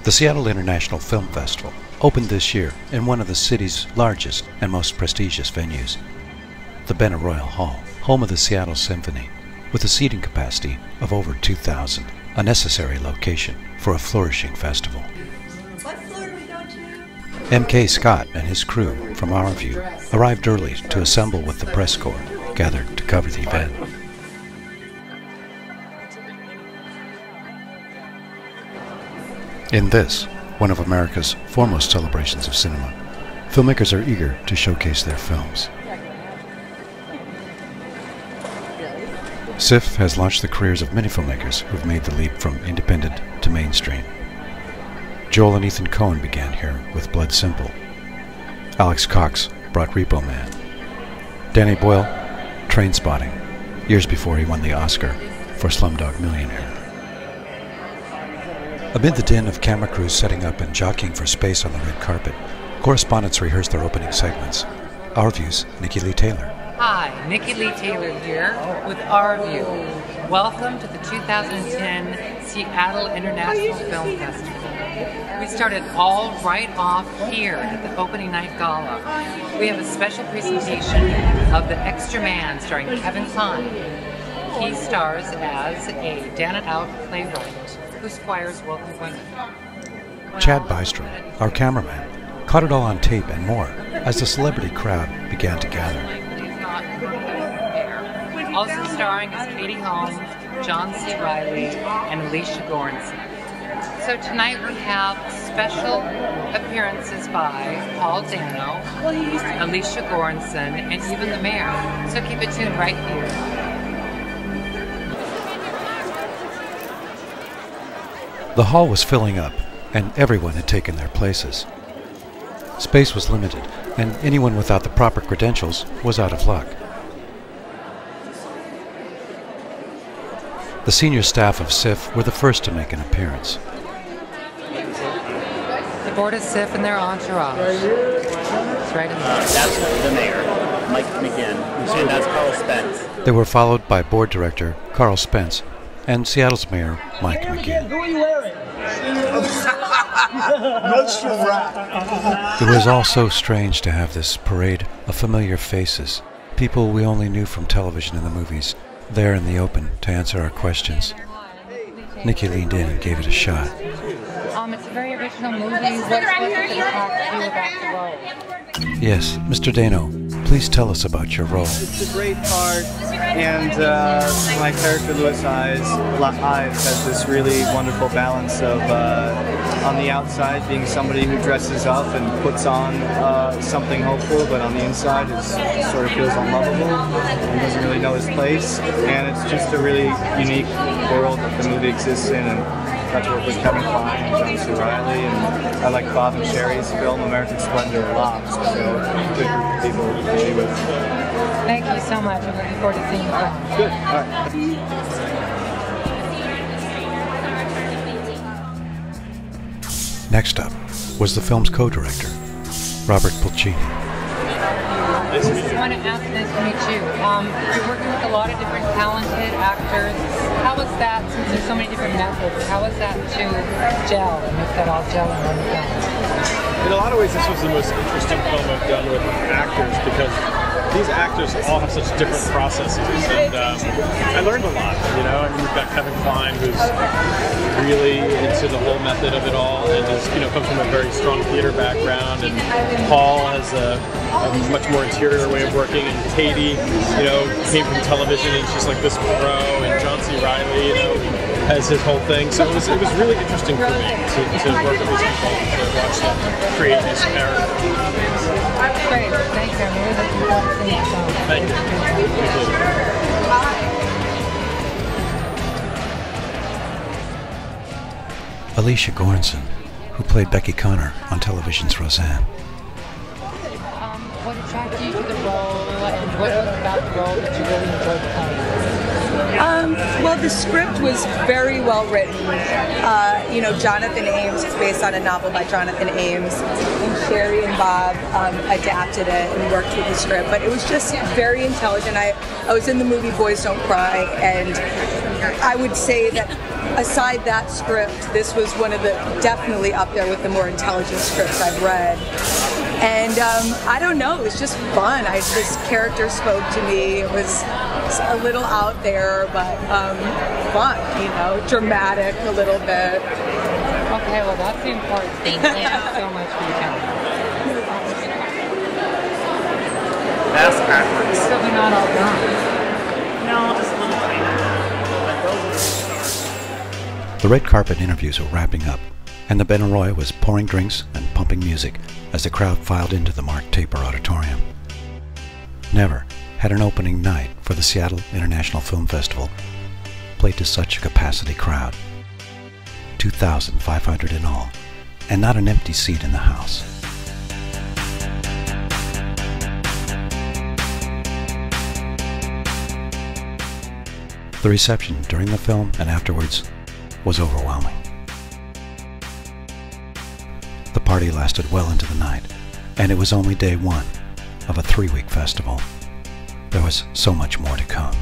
The Seattle International Film Festival opened this year in one of the city's largest and most prestigious venues, the Benaroya Hall, home of the Seattle Symphony, with a seating capacity of over 2,000, a necessary location for a flourishing festival. What floor do we go to? M.K. Scott and his crew from Our View arrived early to assemble with the press corps gathered to cover the event. In this, one of America's foremost celebrations of cinema, filmmakers are eager to showcase their films. SIFF has launched the careers of many filmmakers who've made the leap from independent to mainstream. Joel and Ethan Coen began here with Blood Simple. Alex Cox brought Repo Man. Danny Boyle, Trainspotting, years before he won the Oscar for Slumdog Millionaire. Amid the din of camera crews setting up and jockeying for space on the red carpet, correspondents rehearse their opening segments. Our View's Nikki Lee Taylor. Hi, Nikki Lee Taylor here with Our View. Welcome to the 2010 Seattle International Film Festival. We started all right off here at the opening night gala. We have a special presentation of The Extra Man starring Kevin Kline. He stars as a down-and-out playwright who squires wealthy women. Chad Bystrom, our cameraman, caught it all on tape and more as the celebrity crowd began to gather. Also starring as Katie Holmes, John C. Reilly, and Alicia Goranson. So tonight we have special appearances by Paul Dano, Alicia Goranson, and even the mayor. So keep it tuned right here. The hall was filling up, and everyone had taken their places. Space was limited, and anyone without the proper credentials was out of luck. The senior staff of SIFF were the first to make an appearance. The board of SIFF and their entourage. It's right in there. That's the mayor, Mike McGinn, and that's Carl Spence. They were followed by board director Carl Spence and Seattle's mayor Mike McGinn. Who are you wearing? It was all so strange to have this parade of familiar faces, people we only knew from television and the movies, there in the open to answer our questions. Nikki leaned in and gave it a shot. It's a very original movie. What was it that talked to you about the role? Yes, Mr. Dano, please tell us about your role. It's a great part, and my character Louis Ives has this really wonderful balance of on the outside being somebody who dresses up and puts on something hopeful, but on the inside sort of feels unlovable and doesn't really know his place. And it's just a really unique world that the movie exists in. And got to work with Kevin Kline and John C. Reilly, and I like Bob and Sherry's film American Splendor a lot, so a good group of people to be with. Thank you so much. I'm looking forward to seeing you. Good. All right. Next up was the film's co-director, Robert Pulcini. I want to ask, nice to meet you. You're working with a lot of different talented actors. How was that, since there's so many different methods, how was that to gel and make that all gel in one film? In a lot of ways, this was the most interesting film I've done with actors because these actors all have such different processes, and I learned a lot. You know, I mean, we've got Kevin Kline, who's really into the whole method of it all, and is, comes from a very strong theater background. And Paul has a much more interior way of working, and Katie, came from television, and she's like this pro, and John C. Reilly, has his whole thing. So it was really interesting for me to work with these people, to watch them create these characters. Great, thank you. I'm really looking forward to seeing you. Thank you. Alicia Goranson, who played Becky Connor on television's Roseanne. What attracted you to the role, and what was about the role that you really enjoyed playing? Well, the script was very well written. Jonathan Ames is based on a novel by Jonathan Ames, and Sherry and Bob adapted it and worked with the script. But it was just very intelligent. I was in the movie Boys Don't Cry, and I would say that aside that script, this was one of the, definitely up there with the more intelligent scripts I've read. And I don't know, it was just fun. This character spoke to me. It was a little out there, but fun, you know, dramatic a little bit. Okay, well that's the important thing. Thank you so much for your time. That's backwards. So we're not all done. No, just a little tiny. The red carpet interviews were wrapping up, and the Benaroya was pouring drinks and pumping music as the crowd filed into the Mark Taper Auditorium. Never had an opening night for the Seattle International Film Festival played to such a capacity crowd. 2,500 in all, and not an empty seat in the house. The reception during the film and afterwards was overwhelming. The party lasted well into the night, and it was only day one of a 3-week festival. There was so much more to come.